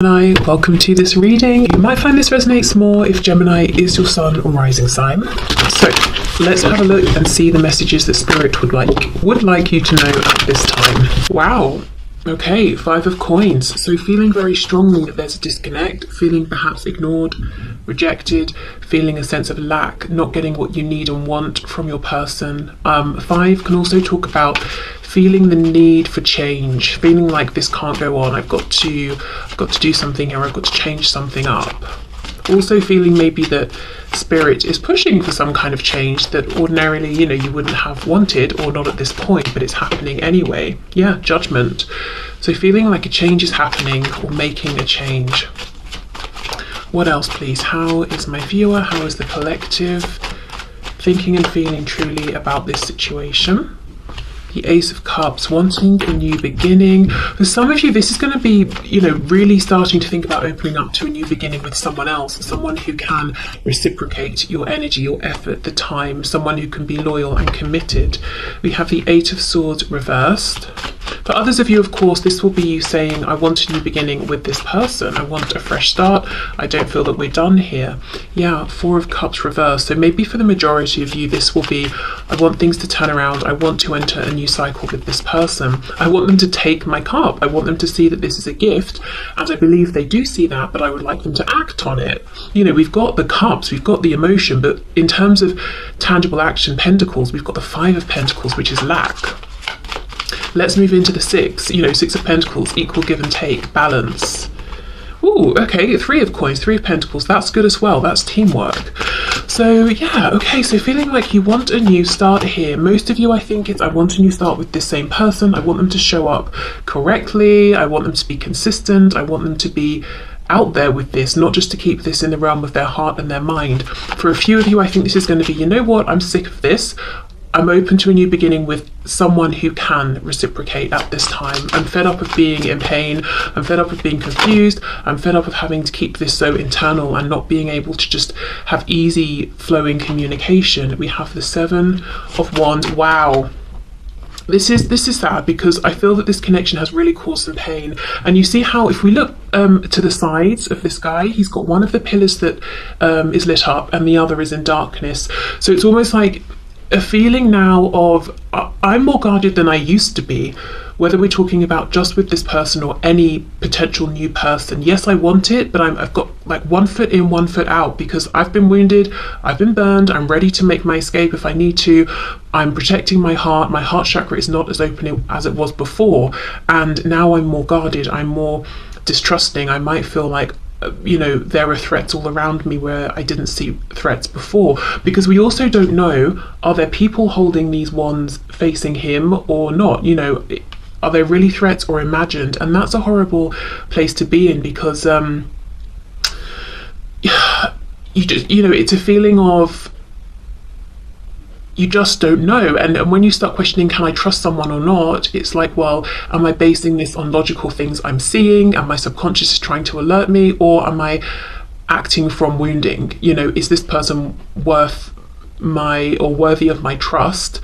Gemini, welcome to this reading. You might find this resonates more if Gemini is your sun or rising sign. So let's have a look and see the messages that Spirit would like you to know at this time. Wow. Okay, 5 of coins. So feeling very strongly that there's a disconnect, feeling perhaps ignored, rejected, feeling a sense of lack, not getting what you need and want from your person. 5 can also talk about feeling the need for change, feeling like this can't go on. I've got to do something here. I've got to change something up. Also feeling maybe that Spirit is pushing for some kind of change that ordinarily, you wouldn't have wanted, or not at this point, but it's happening anyway. Yeah, Judgment. So feeling like a change is happening or making a change. What else, please? How is my viewer? How is the collective thinking and feeling truly about this situation? The Ace of Cups, wanting a new beginning. For some of you, this is going to be, really starting to think about opening up to a new beginning with someone else, someone who can reciprocate your energy, your effort, the time, someone who can be loyal and committed. We have the 8 of Swords reversed. For others of you, of course, this will be you saying, I want a new beginning with this person. I want a fresh start. I don't feel that we're done here. Yeah, 4 of Cups reversed. So maybe for the majority of you, this will be, I want things to turn around. I want to enter a new cycle with this person. I want them to take my cup. I want them to see that this is a gift. And I believe they do see that, but I would like them to act on it. We've got the cups, we've got the emotion, but in terms of tangible action, pentacles, we've got the 5 of Pentacles, which is lack. Let's move into the 6, 6 of Pentacles, equal give and take, balance. Ooh, okay, 3 of coins, 3 of Pentacles, that's good as well, that's teamwork. So yeah, okay, so feeling like you want a new start here. Most of you, I think, it's I want a new start with this same person. I want them to show up correctly. I want them to be consistent. I want them to be out there with this, not just to keep this in the realm of their heart and their mind. For a few of you, I think this is going to be, I'm sick of this. I'm open to a new beginning with someone who can reciprocate at this time. I'm fed up of being in pain. I'm fed up of being confused. I'm fed up of having to keep this so internal and not being able to just have easy flowing communication. We have the 7 of Wands. Wow. This is sad because I feel that this connection has really caused some pain. And you see how if we look to the sides of this guy, he's got one of the pillars that is lit up and the other is in darkness. So it's almost like a feeling now of I'm more guarded than I used to be, whether we're talking about just with this person or any potential new person. Yes, I want it, but I've got like 1 foot in, 1 foot out because I've been wounded, I've been burned, I'm ready to make my escape if I need to. I'm protecting my heart chakra is not as open as it was before, and now I'm more guarded, I'm more distrusting. I might feel like there are threats all around me where I didn't see threats before, because we also don't know, are there people holding these wands facing him or not? Are they really threats or imagined? And that's a horrible place to be in because it's a feeling of you just don't know. And when you start questioning, can I trust someone or not? It's like, well, am I basing this on logical things I'm seeing? Am my subconscious is trying to alert me? Or am I acting from wounding? Is this person worthy of my trust?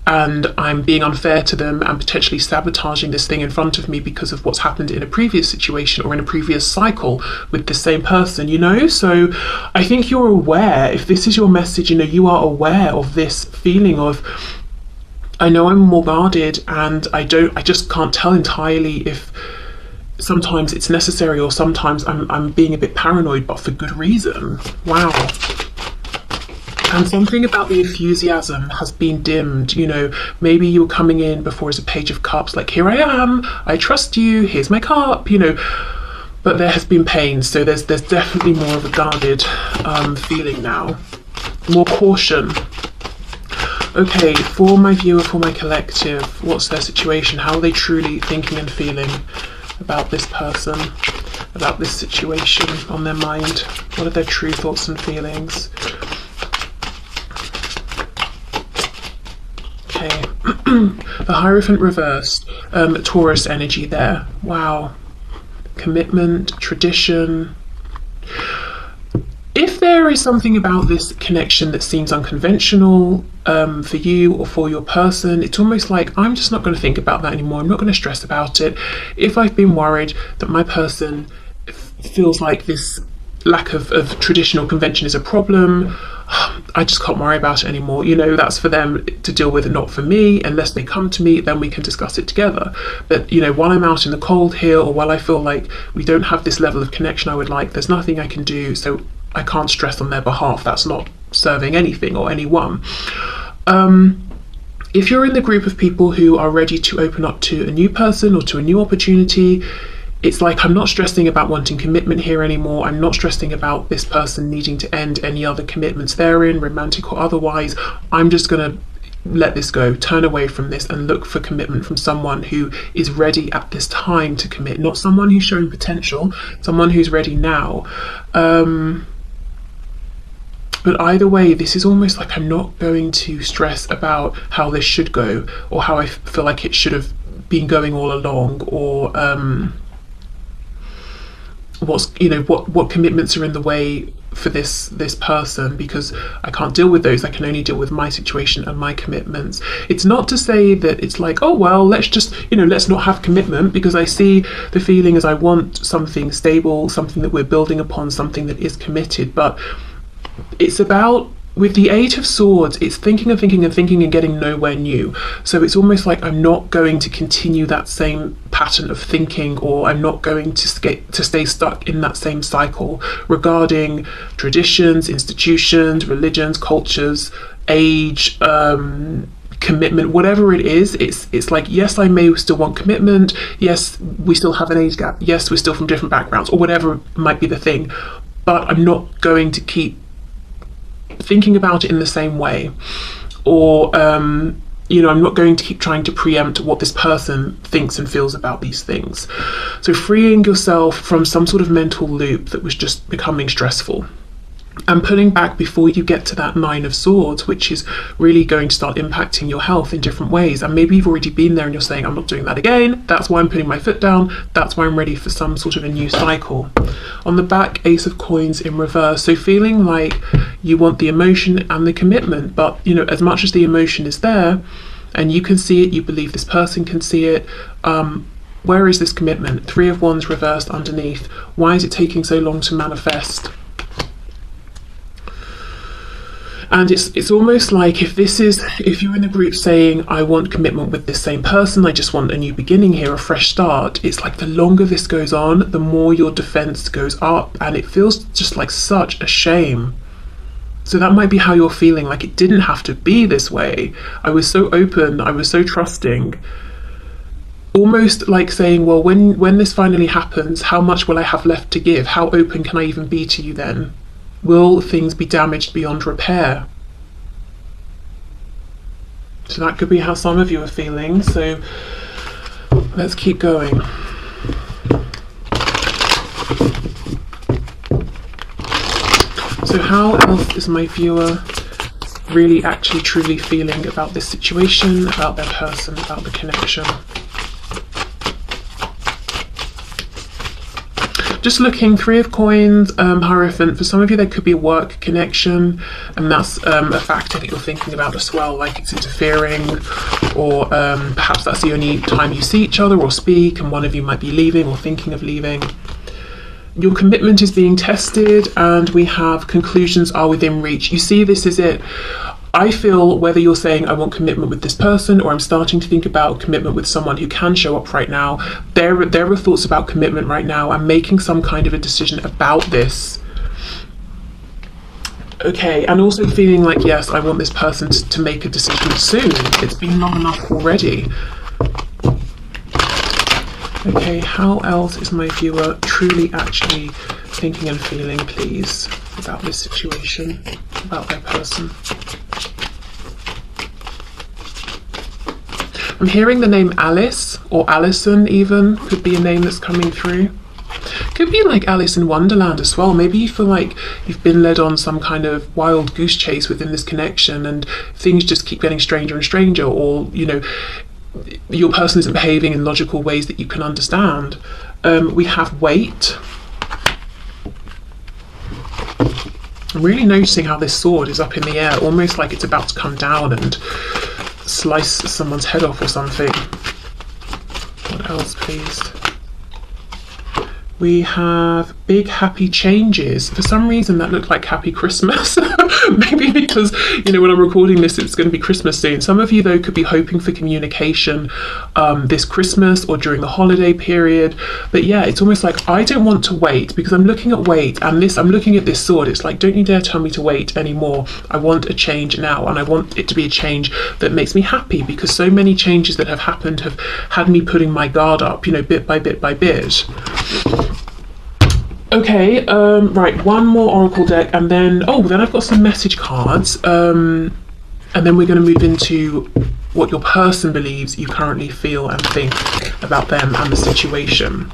And I'm being unfair to them and potentially sabotaging this thing in front of me because of what's happened in a previous situation or in a previous cycle with the same person, So I think you're aware, if this is your message, you are aware of this feeling of, I know I'm more guarded and I just can't tell entirely if sometimes it's necessary or sometimes I'm being a bit paranoid, but for good reason. Wow. And something about the enthusiasm has been dimmed. Maybe you were coming in before as a Page of Cups, like, here I am, I trust you, here's my cup, but there has been pain. So there's definitely more of a guarded feeling now, more caution. Okay, for my viewer, for my collective, what's their situation? How are they truly thinking and feeling about this person, about this situation on their mind? What are their true thoughts and feelings? The Hierophant reversed, Taurus energy there. Wow. Commitment, tradition. If there is something about this connection that seems unconventional for you or for your person, it's almost like, I'm just not going to think about that anymore. I'm not going to stress about it. If I've been worried that my person feels like this lack of traditional convention is a problem. I just can't worry about it anymore. You know, that's for them to deal with, not for me. Unless they come to me, then we can discuss it together. But, you know, while I'm out in the cold here, or while I feel like we don't have this level of connection I would like, there's nothing I can do, so I can't stress on their behalf. That's not serving anything or anyone. If you're in the group of people who are ready to open up to a new person or to a new opportunity, it's like, I'm not stressing about wanting commitment here anymore. I'm not stressing about this person needing to end any other commitments they're in, romantic or otherwise. I'm just going to let this go, turn away from this, and look for commitment from someone who is ready at this time to commit, not someone who's showing potential, someone who's ready now. But either way, this is almost like I'm not going to stress about how this should go, or how I feel like it should have been going all along, or what commitments are in the way for this person, because I can't deal with those. I can only deal with my situation and my commitments. It's not to say that it's like, oh well, let's just, let's not have commitment, because I see the feeling as I want something stable, something that we're building upon, something that is committed. But it's about, with the Eight of Swords, it's thinking and thinking and thinking and getting nowhere new. So it's almost like I'm not going to continue that same pattern of thinking, or I'm not going to stay stuck in that same cycle regarding traditions, institutions, religions, cultures, age, commitment, whatever it is. It's like, yes, I may still want commitment. Yes, we still have an age gap. Yes, we're still from different backgrounds, or whatever might be the thing. But I'm not going to keep thinking about it in the same way, or I'm not going to keep trying to preempt what this person thinks and feels about these things. So freeing yourself from some sort of mental loop that was just becoming stressful, and pulling back before you get to that Nine of Swords, which is really going to start impacting your health in different ways. And maybe you've already been there and you're saying, I'm not doing that again. That's why I'm putting my foot down. That's why I'm ready for some sort of a new cycle. On the back, Ace of Coins in reverse. So feeling like you want the emotion and the commitment, but as much as the emotion is there and you can see it, you believe this person can see it, where is this commitment? Three of Wands reversed underneath. Why is it taking so long to manifest? And it's almost like, if you're in a group saying, I want commitment with this same person, I just want a new beginning here, a fresh start, it's like the longer this goes on, the more your defense goes up, and it feels just like such a shame. So that might be how you're feeling, like it didn't have to be this way. I was so open, I was so trusting. Almost like saying, well, when this finally happens, how much will I have left to give? How open can I even be to you then? Will things be damaged beyond repair? So that could be how some of you are feeling. So let's keep going. So how else is my viewer really actually truly feeling about this situation, about their person, about the connection? Just looking, Three of Coins, Hierophant. For some of you, there could be a work connection, and that's a factor that you're thinking about as well, like it's interfering, or perhaps that's the only time you see each other or speak, and one of you might be leaving or thinking of leaving. Your commitment is being tested, and we have conclusions are within reach. You see, this is it. I feel whether you're saying I want commitment with this person, or I'm starting to think about commitment with someone who can show up right now, there are thoughts about commitment right now. I'm making some kind of a decision about this. Okay, and also feeling like, yes, I want this person to make a decision soon. It's been long enough already. Okay, how else is my viewer truly actually thinking and feeling, please, about this situation, about their person? I'm hearing the name Alice, or Alison even, could be a name that's coming through. Could be like Alice in Wonderland as well. Maybe you feel like you've been led on some kind of wild goose chase within this connection, and things just keep getting stranger and stranger, or your person isn't behaving in logical ways that you can understand. We have Wait. I'm really noticing how this sword is up in the air, almost like it's about to come down and slice someone's head off or something. What else, please? We have big happy changes. For some reason that looked like happy Christmas. Maybe because, when I'm recording this, it's going to be Christmas soon. Some of you, though, could be hoping for communication this Christmas or during the holiday period. But yeah, it's almost like I don't want to wait, because I'm looking at wait, and I'm looking at this sword. It's like, don't you dare tell me to wait anymore. I want a change now, and I want it to be a change that makes me happy, because so many changes that have happened have had me putting my guard up, bit by bit by bit. Okay, right, one more oracle deck, and then I've got some message cards, and then we're going to move into what your person believes you currently feel and think about them and the situation.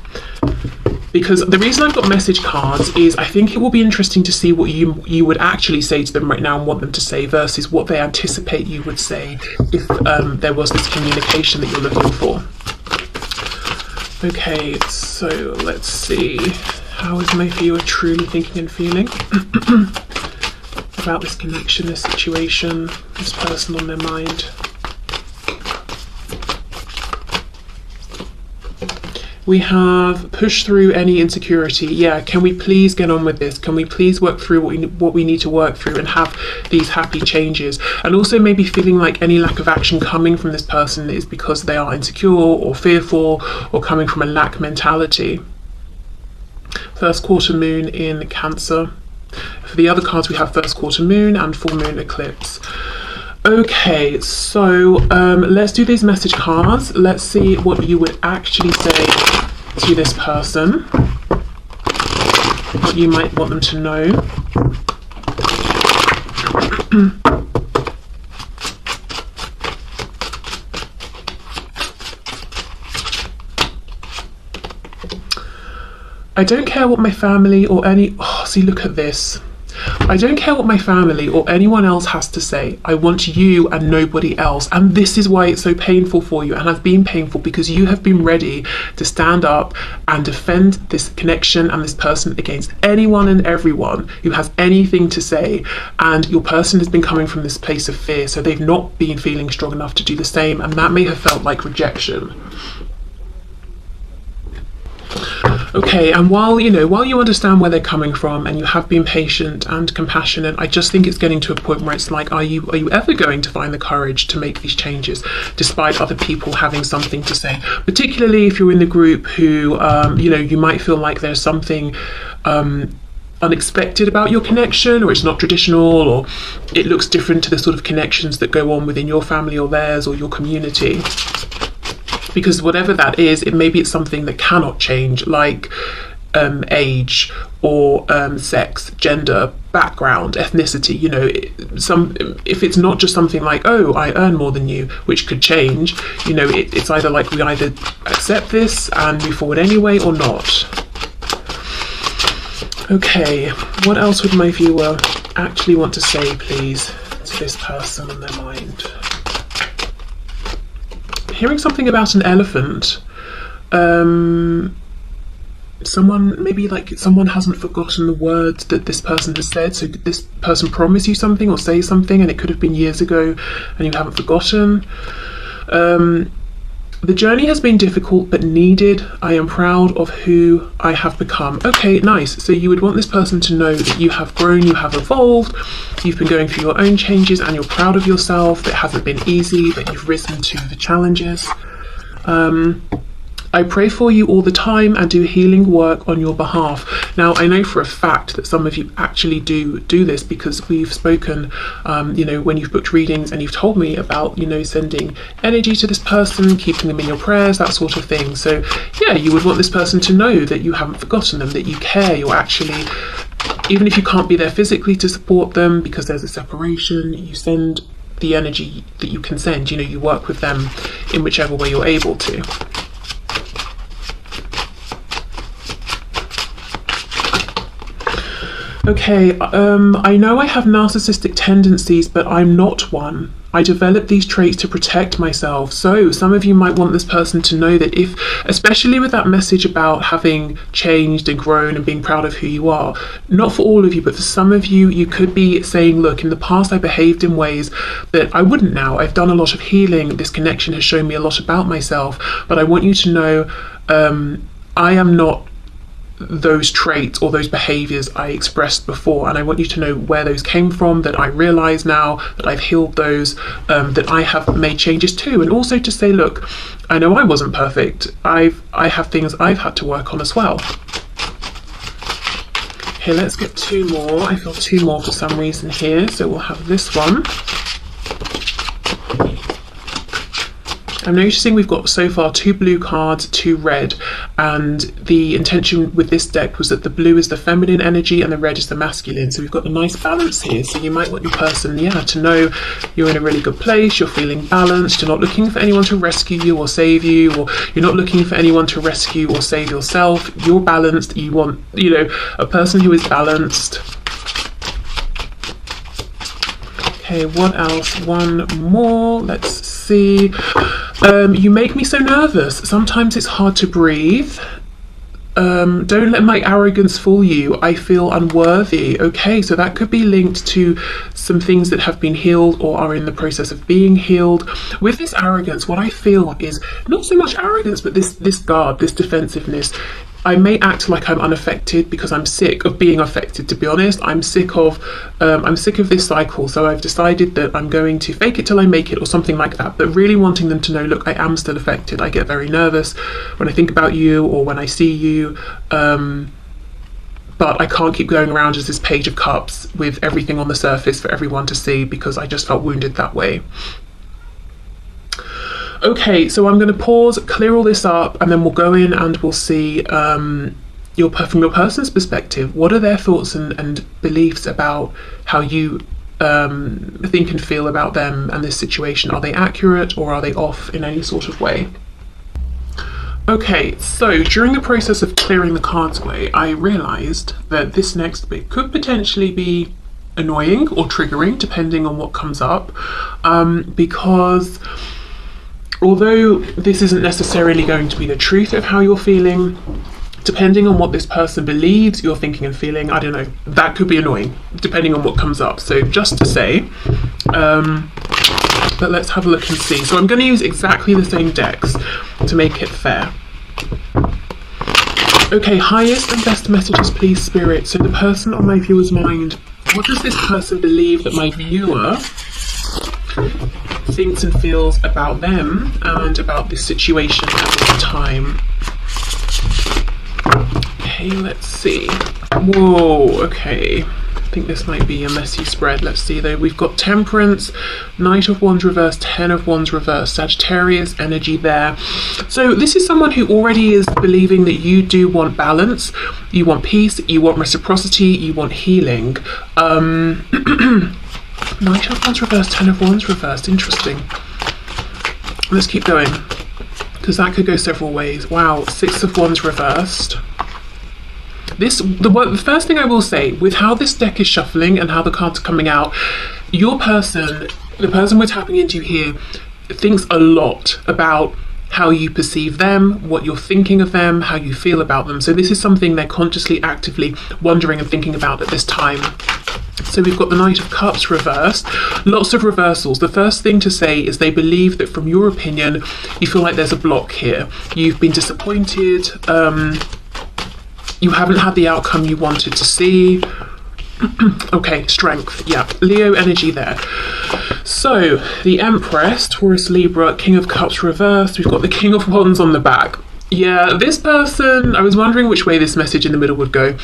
Because the reason I've got message cards is I think it will be interesting to see what you would actually say to them right now and want them to say, versus what they anticipate you would say if there was this communication that you're looking for. Okay, so let's see. How is my viewer truly thinking and feeling about this connection, this situation, this person on their mind? We have push through any insecurity. Yeah, can we please get on with this? Can we please work through what we need to work through and have these happy changes? And also maybe feeling like any lack of action coming from this person is because they are insecure or fearful or coming from a lack mentality. First quarter moon in Cancer. For the other cards, we have first quarter moon and full moon eclipse. Okay, so let's do these message cards. Let's see what you would actually say to this person, what you might want them to know. I don't care what my family or see, look at this. I don't care what my family or anyone else has to say. I want you and nobody else. And this is why it's so painful for you, and has been painful, because you have been ready to stand up and defend this connection and this person against anyone and everyone who has anything to say. And your person has been coming from this place of fear, so they've not been feeling strong enough to do the same, and that may have felt like rejection. Okay, and while you understand where they're coming from and you have been patient and compassionate, I just think it's getting to a point where it's like, are you ever going to find the courage to make these changes despite other people having something to say? Particularly if you're in the group who, you might feel like there's something unexpected about your connection, or it's not traditional, or it looks different to the sort of connections that go on within your family or theirs or your community. Because whatever that is, maybe it's something that cannot change, like age or sex, gender, background, ethnicity. If it's not just something like, oh, I earn more than you, which could change. It's either like we either accept this and move forward anyway, or not. Okay, what else would my viewer actually want to say, please, to this person on their mind? Hearing something about an elephant. Someone hasn't forgotten the words that this person has said. So did this person promise you something or say something, and it could have been years ago and you haven't forgotten? The journey has been difficult but needed. I am proud of who I have become. Okay, nice. So you would want this person to know that you have grown, you have evolved, you've been going through your own changes, and you're proud of yourself. It hasn't been easy, but you've risen to the challenges. I pray for you all the time and do healing work on your behalf. Now, I know for a fact that some of you actually do this, because we've spoken, when you've booked readings and you've told me about, sending energy to this person, keeping them in your prayers, that sort of thing. So yeah, you would want this person to know that you haven't forgotten them, that you care, you're actually, even if you can't be there physically to support them because there's a separation, you send the energy that you can send, you work with them in whichever way you're able to. Okay, I know I have narcissistic tendencies, but I'm not one. I developed these traits to protect myself. So some of you might want this person to know that especially with that message about having changed and grown and being proud of who you are, not for all of you, but for some of you, you could be saying, look, in the past I behaved in ways that I wouldn't now. I've done a lot of healing. This connection has shown me a lot about myself, but I want you to know I am not those traits or those behaviors I expressed before, and I want you to know where those came from, that I realize now that I've healed those, that I have made changes to, and also to say, look, I know I wasn't perfect. I have things I've had to work on as well. Okay, let's get two more. I feel two more for some reason here, so we'll have this one. I'm noticing we've got so far 2 blue cards, 2 red, and the intention with this deck was that the blue is the feminine energy and the red is the masculine. So we've got a nice balance here. So you might want your person, to know you're in a really good place, you're feeling balanced, you're not looking for anyone to rescue you or save you, or you're not looking for anyone to rescue or save yourself. You're balanced. You want, a person who is balanced. Okay, what else? One more. Let's see. You make me so nervous. Sometimes it's hard to breathe. Don't let my arrogance fool you. I feel unworthy. Okay, so that could be linked to some things that have been healed or are in the process of being healed. With this arrogance, what I feel is not so much arrogance, but this guard, this defensiveness. I may act like I'm unaffected because I'm sick of being affected, to be honest. I'm sick of this cycle, so I've decided that I'm going to fake it till I make it, or something like that, but really wanting them to know, look, I am still affected. I get very nervous when I think about you or when I see you, but I can't keep going around as this Page of Cups with everything on the surface for everyone to see, because I just felt wounded that way. Okay, so I'm going to pause, clear all this up, and then we'll go in and we'll see from your person's perspective, what are their thoughts and beliefs about how you think and feel about them and this situation. Are they accurate or are they off in any sort of way? Okay, so during the process of clearing the cards away, I realised that this next bit could potentially be annoying or triggering, depending on what comes up, because although this isn't necessarily going to be the truth of how you're feeling, depending on what this person believes you're thinking and feeling, I don't know, that could be annoying, depending on what comes up. So just to say, but let's have a look and see. So I'm going to use exactly the same decks to make it fair. Okay, highest and best messages, please, Spirit. So the person on my viewer's mind, what does this person believe that my viewer thinks and feels about them and about this situation at this time? Okay, let's see. Whoa, okay. I think this might be a messy spread. Let's see though. We've got Temperance, Knight of Wands reversed, 10 of Wands reversed, Sagittarius energy there. So this is someone who already is believing that you do want balance, you want peace, you want reciprocity, you want healing. Knight of Wands reversed, 10 of Wands reversed. Interesting. Let's keep going, because that could go several ways. Wow, 6 of Wands reversed. The first thing I will say, with how this deck is shuffling and how the cards are coming out, your person, the person we're tapping into here, thinks a lot about how you perceive them, what you're thinking of them, how you feel about them. So this is something they're consciously, actively wondering and thinking about at this time. So we've got the Knight of Cups reversed. Lots of reversals. The first thing to say is they believe that, from your opinion, you feel like there's a block here. You've been disappointed. You haven't had the outcome you wanted to see. Okay, Strength. Yeah, Leo energy there. So the Empress, Taurus, Libra, King of Cups reversed. We've got the King of Wands on the back. Yeah, this person, I was wondering which way this message in the middle would go.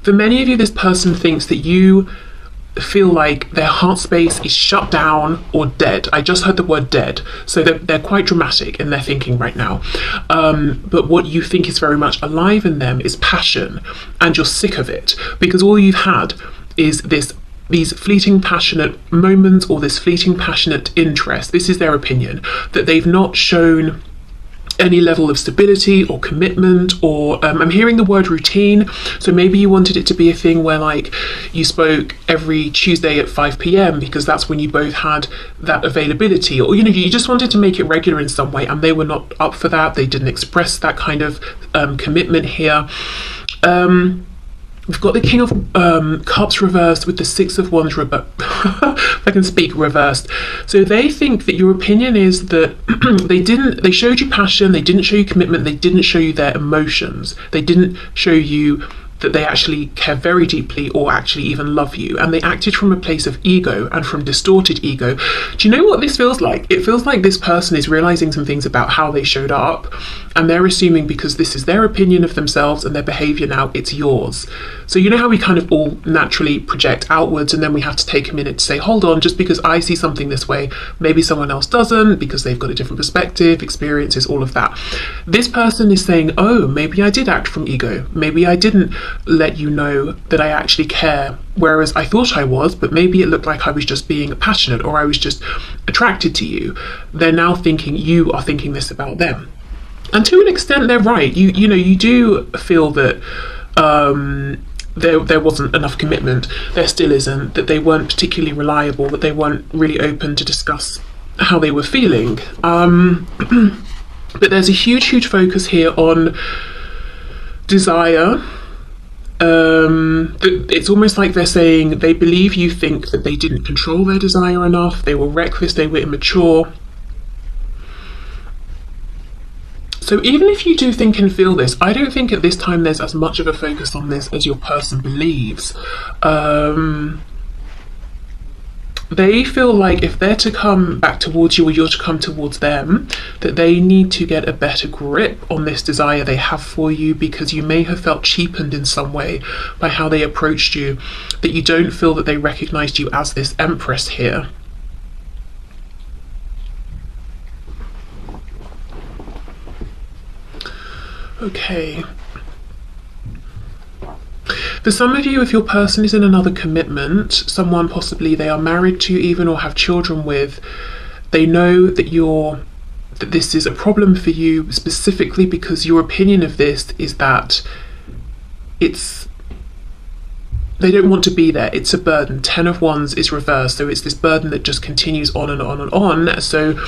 For many of you, this person thinks that you feel like their heart space is shut down or dead. I just heard the word dead. So they're quite dramatic in their thinking right now. But what you think is very much alive in them is passion, and you're sick of it because all you've had is these fleeting passionate moments or this fleeting passionate interest. This is their opinion, that they've not shown any level of stability or commitment, or I'm hearing the word routine. So maybe you wanted it to be a thing where like you spoke every Tuesday at 5 p.m. because that's when you both had that availability, or you just wanted to make it regular in some way, and they were not up for that. They didn't express that kind of commitment here. We've got the King of Cups reversed with the Six of Wands if I can speak, reversed. So they think that your opinion is that they showed you passion, they didn't show you commitment, they didn't show you their emotions, they didn't show you that they actually care very deeply or actually even love you, and they acted from a place of ego and from distorted ego. Do you know what this feels like? It feels like this person is realizing some things about how they showed up, and they're assuming because this is their opinion of themselves and their behavior now, it's yours. So you know how we kind of all naturally project outwards, and then we have to take a minute to say, hold on, just because I see something this way, maybe someone else doesn't, because they've got a different perspective, experiences, all of that. This person is saying, oh, maybe I did act from ego, maybe I didn't let you know that I actually care, whereas I thought I was, but maybe it looked like I was just being passionate or I was just attracted to you. They're now thinking you are thinking this about them, and to an extent they're right. You know, you do feel that there wasn't enough commitment, there still isn't, that they weren't particularly reliable, that they weren't really open to discuss how they were feeling, but there's a huge focus here on desire. It's almost like they're saying they believe you think that they didn't control their desire enough, they were reckless, they were immature. So even if you do think and feel this, I don't think at this time there's as much of a focus on this as your person believes. They feel like if they're to come back towards you or you're to come towards them, that they need to get a better grip on this desire they have for you, because you may have felt cheapened in some way by how they approached you, that you don't feel that they recognized you as this empress here. Okay. For some of you, if your person is in another commitment, someone possibly they are married to even or have children with, they know that this is a problem for you specifically because your opinion of this is that they don't want to be there. It's a burden. 10 of Wands is reversed, so it's this burden that just continues on and on and on. So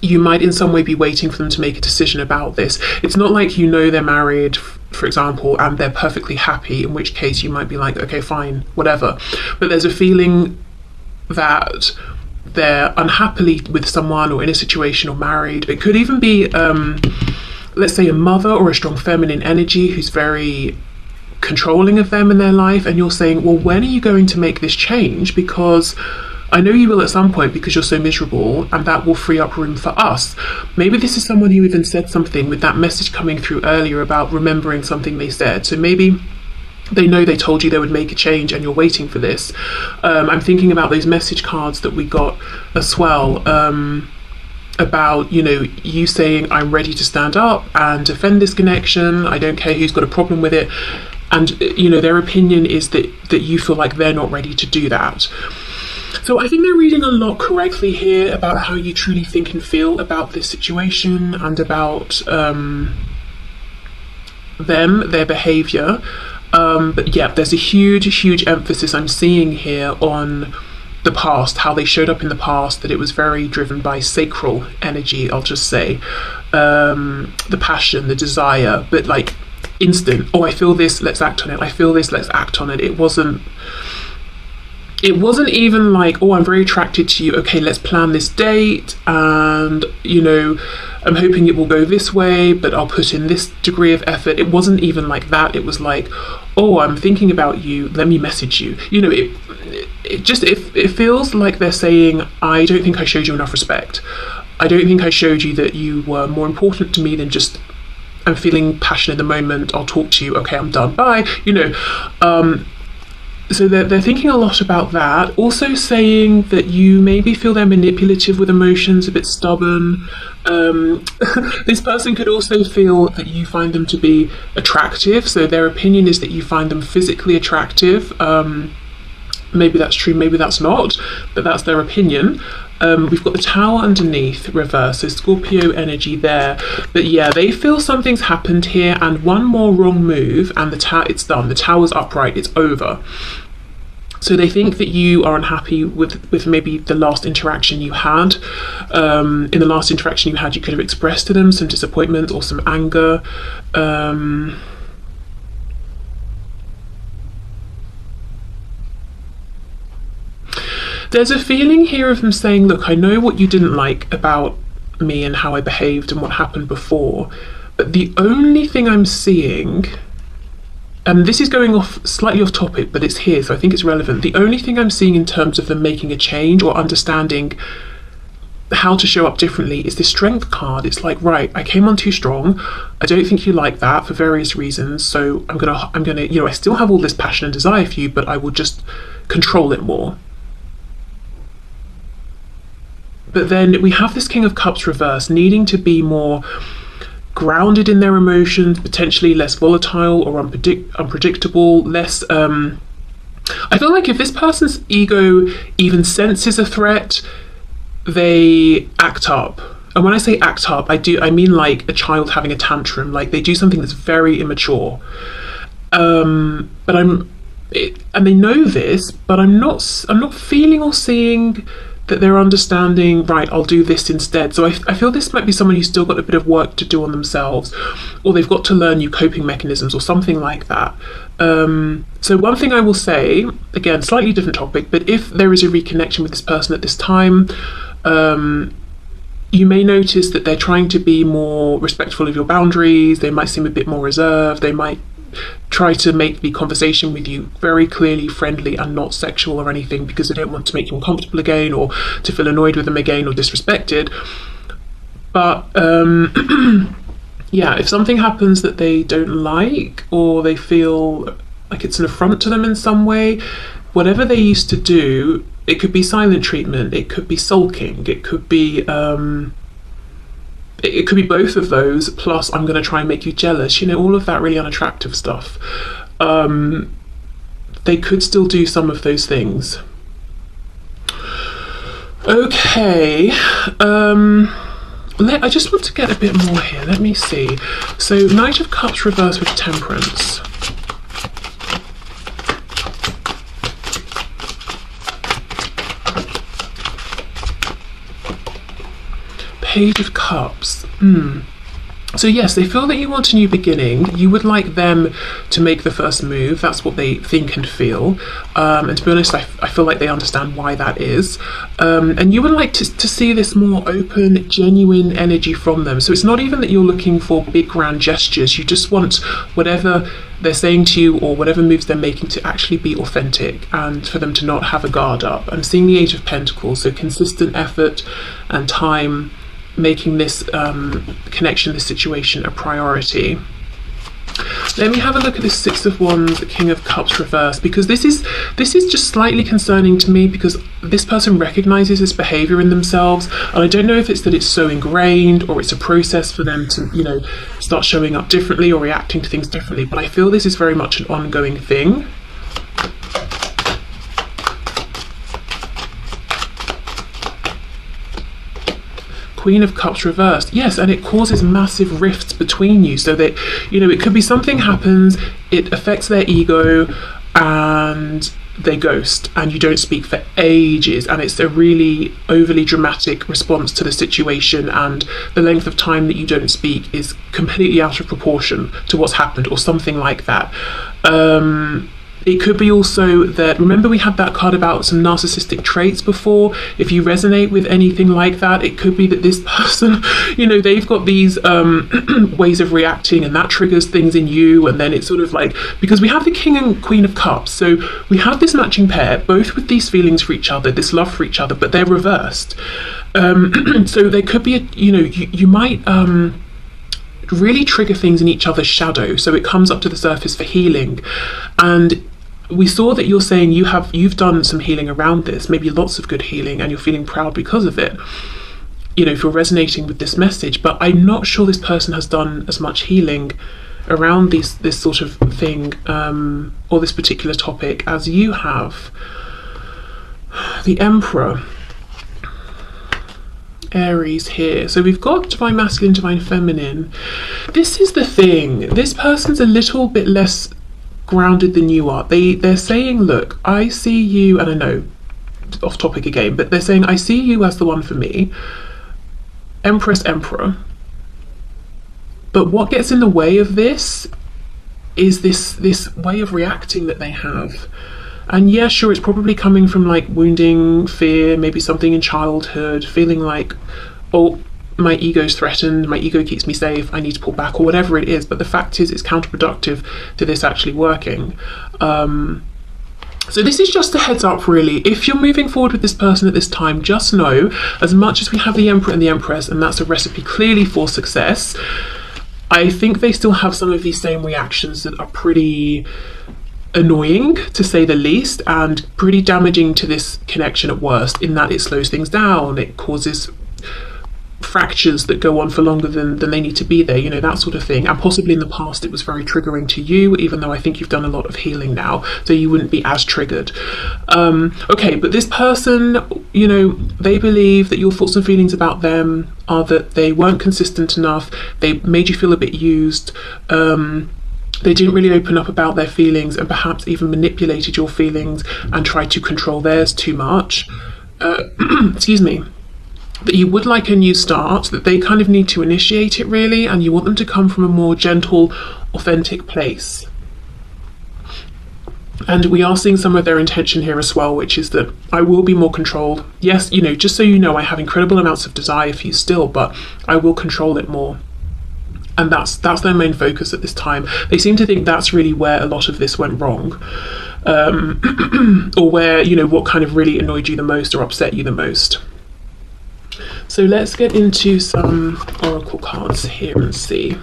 you might in some way be waiting for them to make a decision about this. It's not like you know they're married, for example, and they're perfectly happy, in which case you might be like, okay, fine, whatever. But there's a feeling that they're unhappily with someone or in a situation or married. It could even be, let's say, a mother or a strong feminine energy who's very controlling of them in their life, and you're saying, well, when are you going to make this change? Because I know you will at some point, because you're so miserable, and that will free up room for us. Maybe this is someone who even said something with that message coming through earlier about remembering something they said. So maybe they know they told you they would make a change and you're waiting for this. I'm thinking about those message cards that we got as well, about, you know, you saying, I'm ready to stand up and defend this connection. I don't care who's got a problem with it. And, you know, their opinion is that you feel like they're not ready to do that. So I think they're reading a lot correctly here about how you truly think and feel about this situation and about them, their behaviour. But yeah, there's a huge emphasis I'm seeing here on the past, how they showed up in the past, that it was very driven by sacral energy, I'll just say. The passion, the desire, but like instant, oh, I feel this, let's act on it. I feel this, let's act on it. It wasn't even like, oh, I'm very attracted to you, okay, let's plan this date, and, you know, I'm hoping it will go this way, but I'll put in this degree of effort. It wasn't even like that. It was like, oh, I'm thinking about you, let me message you. You know, it feels like they're saying, I don't think I showed you enough respect. I don't think I showed you that you were more important to me than just, I'm feeling passionate at the moment, I'll talk to you, okay, I'm done, bye, you know. So they're thinking a lot about that. Also saying that you maybe feel they're manipulative with emotions, a bit stubborn. This person could also feel that you find them to be attractive. So their opinion is that you find them physically attractive. Maybe that's true, maybe that's not, but that's their opinion. We've got the Tower underneath, reverse, so Scorpio energy there. But yeah, they feel something's happened here, and one more wrong move and it's done. The Tower's upright, it's over. So they think that you are unhappy with maybe the last interaction you had. In the last interaction you had, you could have expressed to them some disappointment or some anger. There's a feeling here of them saying, look, I know what you didn't like about me and how I behaved and what happened before, but the only thing I'm seeing, and this is going off slightly off topic, but it's here, so I think it's relevant. The only thing I'm seeing in terms of them making a change or understanding how to show up differently is this strength card. It's like, right, I came on too strong. I don't think you like that for various reasons. So I'm gonna, you know, I still have all this passion and desire for you, but I will just control it more. But then we have this King of Cups reverse, needing to be more grounded in their emotions, potentially less volatile or unpredictable, less I feel like if this person's ego even senses a threat, they act up. And when I say act up, I mean like a child having a tantrum, like they do something that's very immature. And they know this, but I'm not feeling or seeing that they're understanding, right, I'll do this instead. So I feel this might be someone who's still got a bit of work to do on themselves, or they've got to learn new coping mechanisms or something like that. So one thing I will say, again, slightly different topic, but if there is a reconnection with this person at this time, you may notice that they're trying to be more respectful of your boundaries. They might seem a bit more reserved. They might try to make the conversation with you very clearly friendly and not sexual or anything, because they don't want to make you uncomfortable again or to feel annoyed with them again or disrespected. But yeah, if something happens that they don't like, or they feel like it's an affront to them in some way, whatever they used to do, it could be silent treatment, it could be sulking, it could be both of those, plus I'm going to try and make you jealous, you know, all of that really unattractive stuff. They could still do some of those things. Okay, I just want to get a bit more here. Let me see. So Knight of Cups reversed with Temperance. Page of Cups. So yes, they feel that you want a new beginning. You would like them to make the first move. That's what they think and feel. And to be honest, I feel like they understand why that is. And you would like to see this more open, genuine energy from them. So it's not even that you're looking for big, grand gestures. You just want whatever they're saying to you or whatever moves they're making to actually be authentic, and for them to not have a guard up. I'm seeing the Eight of Pentacles, so consistent effort and time, making this connection, this situation, a priority. Let me have a look at this Six of Wands, King of Cups reverse, because this is just slightly concerning to me, because this person recognizes this behavior in themselves, and I don't know if it's that it's so ingrained or it's a process for them to, you know, start showing up differently or reacting to things differently, but I feel this is very much an ongoing thing. Queen of Cups reversed. Yes, and it causes massive rifts between you, so that, you know, it could be something happens, it affects their ego, and they ghost, and you don't speak for ages, and it's a really overly dramatic response to the situation, and the length of time that you don't speak is completely out of proportion to what's happened, or something like that. It could be also that, remember we had that card about some narcissistic traits before. If you resonate with anything like that, it could be that this person, you know, they've got these ways of reacting, and that triggers things in you, and then it's sort of like, because we have the King and Queen of Cups, so we have this matching pair, both with these feelings for each other, this love for each other, but they're reversed. So there could be, you might really trigger things in each other's shadow, so it comes up to the surface for healing. And we saw that you're saying you've done some healing around this, maybe lots of good healing, and you're feeling proud because of it, you know, if you're resonating with this message. But I'm not sure this person has done as much healing around this sort of thing, or this particular topic, as you have. The Emperor, Aries here. So we've got Divine Masculine, Divine Feminine. This is the thing. This person's a little bit less grounded than you are. They're saying, look, I see you, and I know, off topic again, but they're saying, I see you as the one for me. Empress, Emperor. But what gets in the way of this is this way of reacting that they have. And yeah, sure, it's probably coming from like wounding, fear, maybe something in childhood, feeling like, oh, my ego's threatened, my ego keeps me safe, I need to pull back, or whatever it is. But the fact is, it's counterproductive to this actually working. So this is just a heads up, really. If you're moving forward with this person at this time, just know, as much as we have the Emperor and the Empress, and that's a recipe clearly for success, I think they still have some of these same reactions that are pretty annoying, to say the least, and pretty damaging to this connection at worst, in that it slows things down, it causes fractures that go on for longer than they need to be there, you know, that sort of thing. And possibly in the past it was very triggering to you, even though I think you've done a lot of healing now, so you wouldn't be as triggered. Okay, but this person, you know, they believe that your thoughts and feelings about them are that they weren't consistent enough, they made you feel a bit used, they didn't really open up about their feelings, and perhaps even manipulated your feelings and tried to control theirs too much. Excuse me. That you would like a new start, that they kind of need to initiate it, really, and you want them to come from a more gentle, authentic place. And we are seeing some of their intention here as well, which is that I will be more controlled. Yes, you know, just so you know, I have incredible amounts of desire for you still, but I will control it more. And that's their main focus at this time. They seem to think that's really where a lot of this went wrong. Or where, you know, what kind of really annoyed you the most or upset you the most. So let's get into some oracle cards here and see.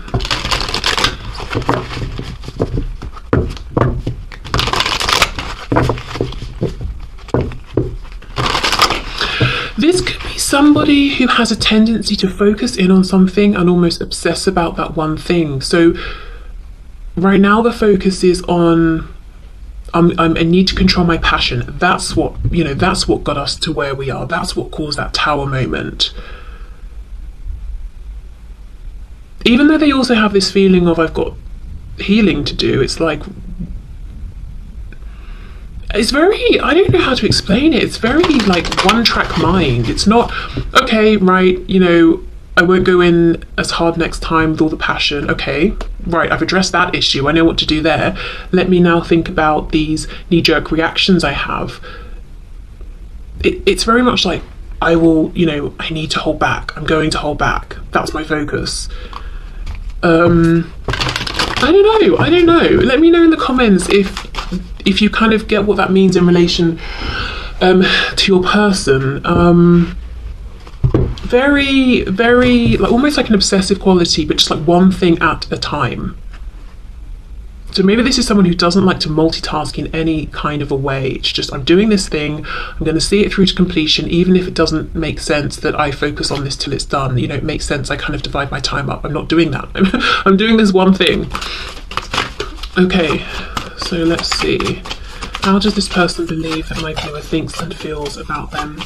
This could be somebody who has a tendency to focus in on something and almost obsess about that one thing. So right now the focus is on I need to control my passion. That's what, you know, that's what got us to where we are. That's what caused that tower moment. Even though they also have this feeling of, I've got healing to do, it's like, it's very, I don't know how to explain it. It's very like one-track mind. It's not, okay, right, you know, I won't go in as hard next time with all the passion. Okay, right, I've addressed that issue. I know what to do there. Let me now think about these knee-jerk reactions I have. It's very much like, I will, you know, I need to hold back. I'm going to hold back. That's my focus. I don't know. Let me know in the comments if you kind of get what that means in relation to your person. Very, very, like almost like an obsessive quality, but just like one thing at a time. So maybe this is someone who doesn't like to multitask in any kind of a way. It's just, I'm doing this thing, I'm going to see it through to completion, even if it doesn't make sense that I focus on this till it's done. You know, it makes sense, I kind of divide my time up. I'm not doing that. I'm doing this one thing. Okay, so let's see. How does this person believe that my viewer thinks and feels about them?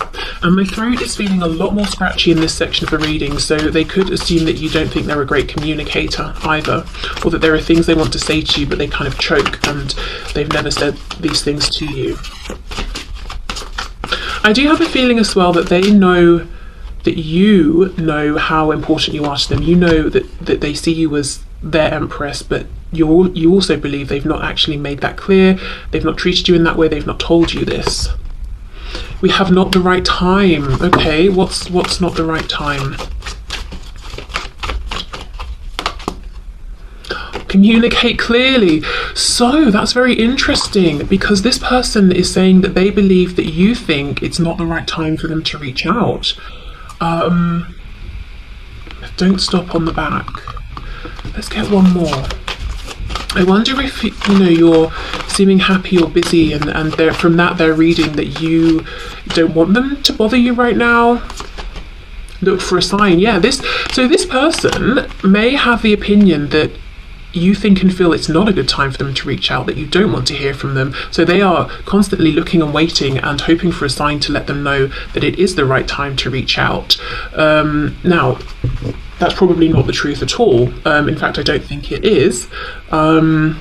And my throat is feeling a lot more scratchy in this section of the reading, so they could assume that you don't think they're a great communicator either, or that there are things they want to say to you but they kind of choke and they've never said these things to you. I do have a feeling as well that they know that you know how important you are to them. You know that they see you as their empress, but you also believe they've not actually made that clear, they've not treated you in that way, they've not told you this. We have not the right time. Okay, what's not the right time? Communicate clearly. So that's very interesting, because this person is saying that they believe that you think it's not the right time for them to reach out. Don't stop on the back. Let's get one more. I wonder if, you know, you're seeming happy or busy, and from that they're reading that you don't want them to bother you right now. Look for a sign. Yeah, this person may have the opinion that you think and feel it's not a good time for them to reach out, that you don't want to hear from them. So they are constantly looking and waiting and hoping for a sign to let them know that it is the right time to reach out. Now, that's probably not the truth at all. In fact, I don't think it is. But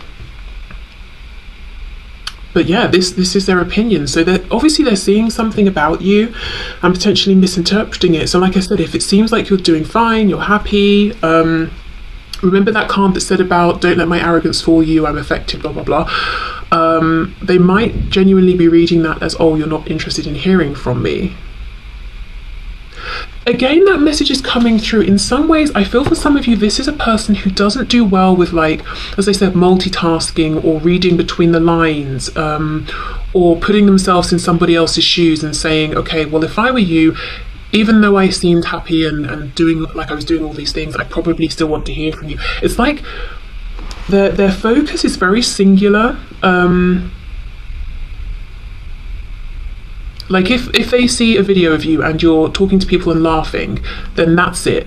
yeah, this is their opinion. So obviously they're seeing something about you and potentially misinterpreting it. So like I said, if it seems like you're doing fine, you're happy, remember that card that said about don't let my arrogance fool you, I'm affected, blah, blah, blah. They might genuinely be reading that as, oh, you're not interested in hearing from me. Again, that message is coming through. In some ways, I feel for some of you, this is a person who doesn't do well with, like, as I said, multitasking or reading between the lines, or putting themselves in somebody else's shoes and saying, okay, well, if I were you, even though I seemed happy and doing, like I was doing all these things, I probably still want to hear from you. It's like their focus is very singular. Like if they see a video of you and you're talking to people and laughing, then that's it.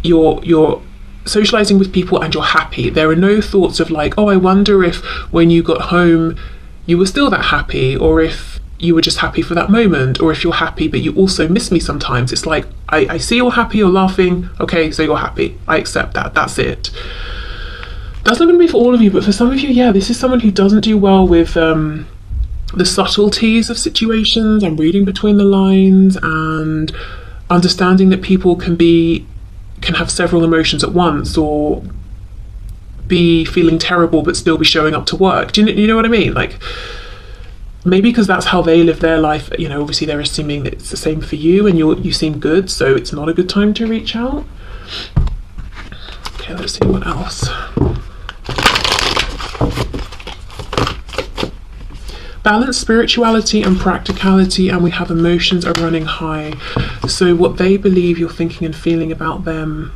You're socializing with people and you're happy. There are no thoughts of like, oh, I wonder if when you got home you were still that happy, or if you were just happy for that moment, or if you're happy but you also miss me sometimes. It's like, I see you're happy, you're laughing, okay, so you're happy, I accept that, that's it. That's not going to be for all of you, but for some of you, yeah, this is someone who doesn't do well with the subtleties of situations and reading between the lines and understanding that people can have several emotions at once, or be feeling terrible but still be showing up to work. Do you know what I mean? Like, maybe because that's how they live their life, you know, obviously they're assuming that it's the same for you and you seem good, so it's not a good time to reach out. Okay, let's see what else. Balance spirituality and practicality, and we have emotions are running high. So what they believe you're thinking and feeling about them.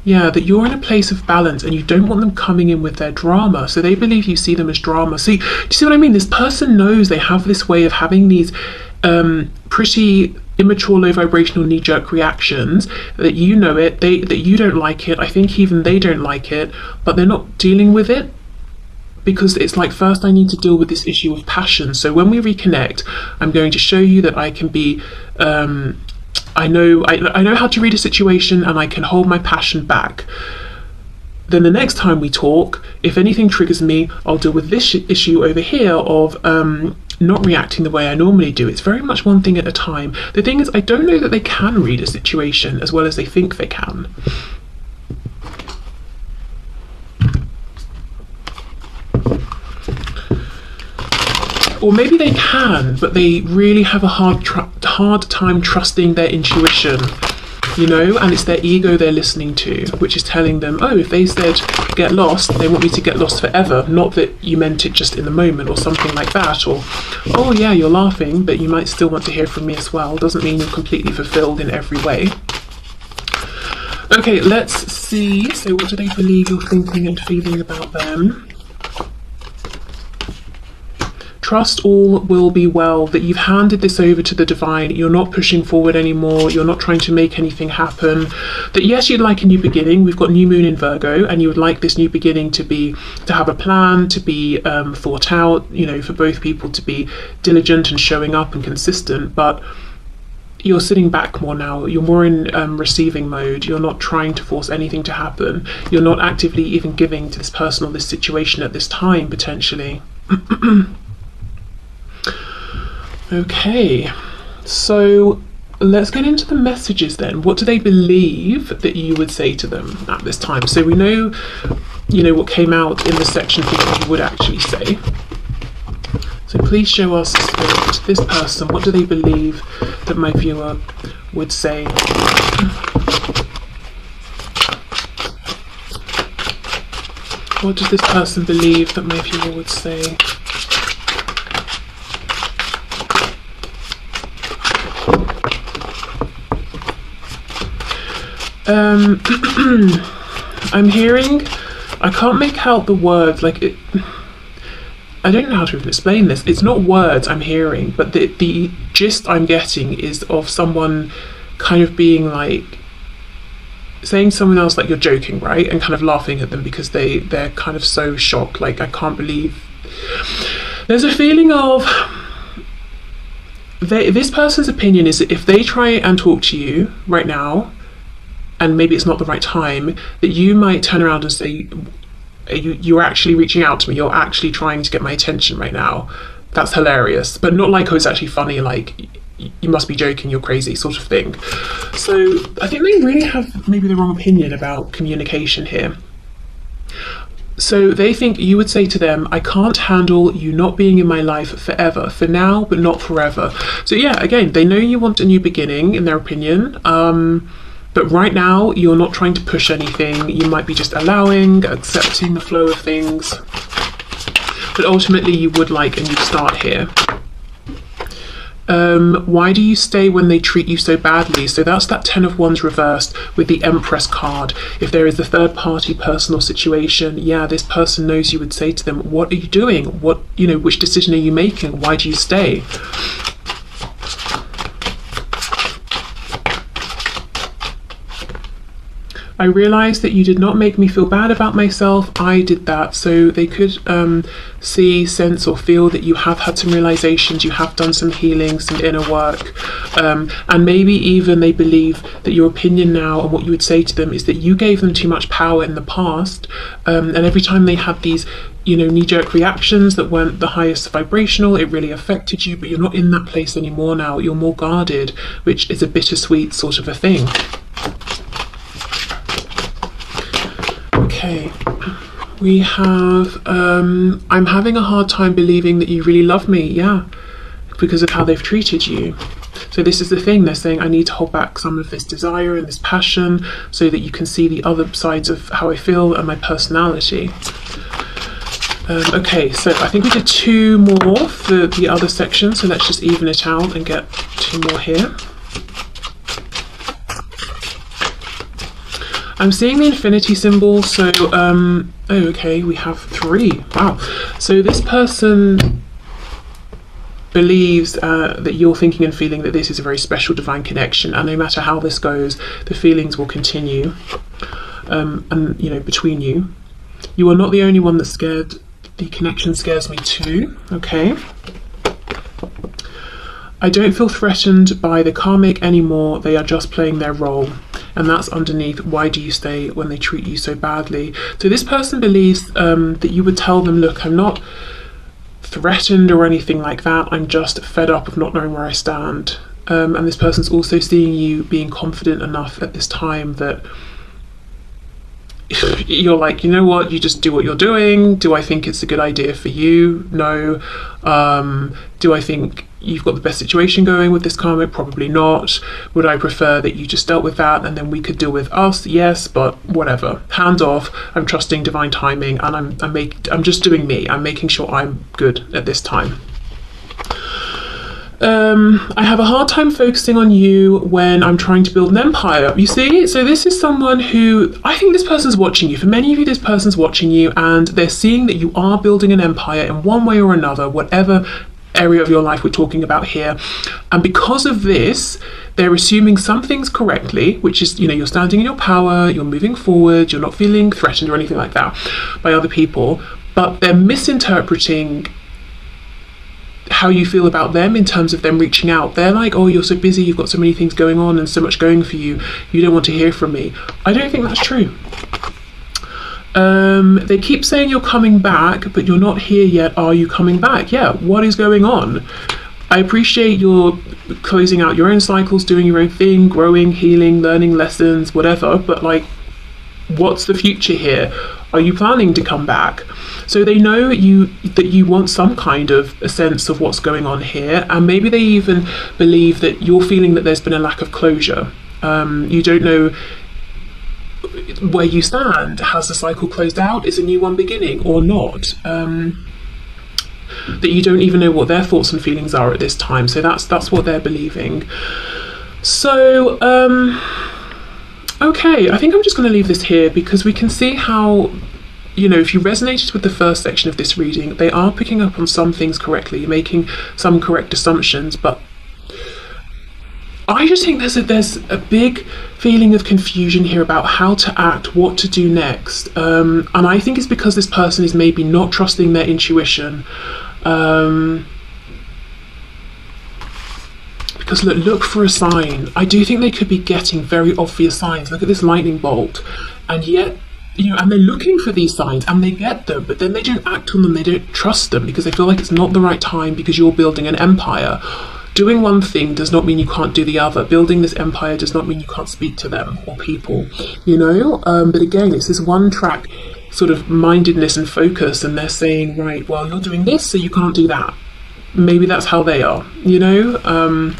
Yeah, that you're in a place of balance and you don't want them coming in with their drama. So they believe you see them as drama. See, do you see what I mean? This person knows they have this way of having these pretty immature, low vibrational knee-jerk reactions, that you know it, that you don't like it. I think even they don't like it, but they're not dealing with it. Because it's like, first I need to deal with this issue of passion. So when we reconnect, I'm going to show you that I can be, I know how to read a situation and I can hold my passion back. Then the next time we talk, if anything triggers me, I'll deal with this issue over here of not reacting the way I normally do. It's very much one thing at a time. The thing is, I don't know that they can read a situation as well as they think they can. Or maybe they can, but they really have a hard time trusting their intuition, you know, and it's their ego they're listening to, which is telling them, oh, if they said get lost, they want me to get lost forever, not that you meant it just in the moment or something like that. Or, oh yeah, you're laughing, but you might still want to hear from me as well. Doesn't mean you're completely fulfilled in every way. Okay, let's see. So what do they believe you're thinking and feeling about them? Trust all will be well, that you've handed this over to the divine. You're not pushing forward anymore. You're not trying to make anything happen. That yes, you'd like a new beginning. We've got new moon in Virgo, and you would like this new beginning to have a plan, to be thought out, you know, for both people to be diligent and showing up and consistent. But you're sitting back more now. You're more in receiving mode. You're not trying to force anything to happen. You're not actively even giving to this person or this situation at this time, potentially. Okay, so let's get into the messages then. What do they believe that you would say to them at this time? So we know, you know, what came out in the section for what you would actually say. So please show us, Spirit, this person, what do they believe that my viewer would say? What does this person believe that my viewer would say? I'm hearing, I can't make out the words, like it, I don't know how to even explain this. It's not words I'm hearing, but the gist I'm getting is of someone kind of being like, saying to someone else like you're joking, right? And kind of laughing at them because they're kind of so shocked, like I can't believe. There's a feeling of, this person's opinion is that if they try and talk to you right now, and maybe it's not the right time, that you might turn around and say, you're actually reaching out to me, you're actually trying to get my attention right now. That's hilarious. But not like, oh, it's actually funny, like, you must be joking, you're crazy, sort of thing. So I think they really have maybe the wrong opinion about communication here. So they think you would say to them, I can't handle you not being in my life forever, for now, but not forever. So yeah, again, they know you want a new beginning, in their opinion. But right now, you're not trying to push anything. You might be just allowing, accepting the flow of things. But ultimately, you would like a new start here. Why do you stay when they treat you so badly? So that's that 10 of Wands reversed with the Empress card. If there is a third party personal situation, yeah, this person knows you would say to them, what are you doing? What, which decision are you making? Why do you stay? I realised that you did not make me feel bad about myself. I did that. So they could see, sense or feel that you have had some realisations, you have done some healing, some inner work. And maybe even they believe that your opinion now and what you would say to them is that you gave them too much power in the past. And every time they had these knee-jerk reactions that weren't the highest vibrational, it really affected you, but you're not in that place anymore now. You're more guarded, which is a bittersweet sort of a thing. Okay, we have, I'm having a hard time believing that you really love me, yeah, because of how they've treated you. So this is the thing, they're saying I need to hold back some of this desire and this passion so that you can see the other sides of how I feel and my personality. Okay, so I think we did 2 more for the other section, so let's just even it out and get 2 more here. I'm seeing the infinity symbol, so, oh, okay, we have 3. Wow. So this person believes that you're thinking and feeling that this is a very special divine connection, and no matter how this goes, the feelings will continue, and, between you. You are not the only one that's scared. The connection scares me too, okay? I don't feel threatened by the karmic anymore. They are just playing their role. And that's underneath, why do you stay when they treat you so badly? So this person believes that you would tell them, look, I'm not threatened or anything like that. I'm just fed up of not knowing where I stand. And this person's also seeing you being confident enough at this time that you're like, you know what, you just do what you're doing. Do I think it's a good idea for you? No. Do I think you've got the best situation going with this karmic? Probably not. Would I prefer that you just dealt with that and then we could deal with us? Yes, but whatever. Hands off. I'm trusting divine timing, and I'm just doing me. I'm making sure I'm good at this time. I have a hard time focusing on you when I'm trying to build an empire. You see, so this is someone who, I think this person's watching you. For many of you, this person's watching you and they're seeing that you are building an empire in one way or another, whatever area of your life we're talking about here. And because of this, they're assuming some things correctly, which is, you're standing in your power, you're moving forward, you're not feeling threatened or anything like that by other people, but they're misinterpreting how you feel about them in terms of them reaching out. They're like, oh, you're so busy, you've got so many things going on and so much going for you, you don't want to hear from me. I don't think that's true. They keep saying you're coming back, but you're not here yet. Are you coming back? Yeah, what is going on? I appreciate you're closing out your own cycles, doing your own thing, growing, healing, learning lessons, whatever, but like, what's the future here? Are you planning to come back? So they know that you want some kind of a sense of what's going on here, and maybe they even believe that you're feeling that there's been a lack of closure. You don't know where you stand. Has the cycle closed out? Is a new one beginning or not? That you don't even know what their thoughts and feelings are at this time. So that's what they're believing. So okay, I think I'm just going to leave this here because we can see how, if you resonated with the first section of this reading, they are picking up on some things correctly, making some correct assumptions, but I just think there's a big feeling of confusion here about how to act, what to do next. And I think it's because this person is maybe not trusting their intuition. Because look for a sign. I do think they could be getting very obvious signs. Look at this lightning bolt. And yet, and they're looking for these signs and they get them, but then they don't act on them, they don't trust them because they feel like it's not the right time because you're building an empire. Doing one thing does not mean you can't do the other. Building this empire does not mean you can't speak to them or people, But again, it's this one track sort of mindedness and focus, and they're saying, right, well, you're doing this, so you can't do that. Maybe that's how they are, you know?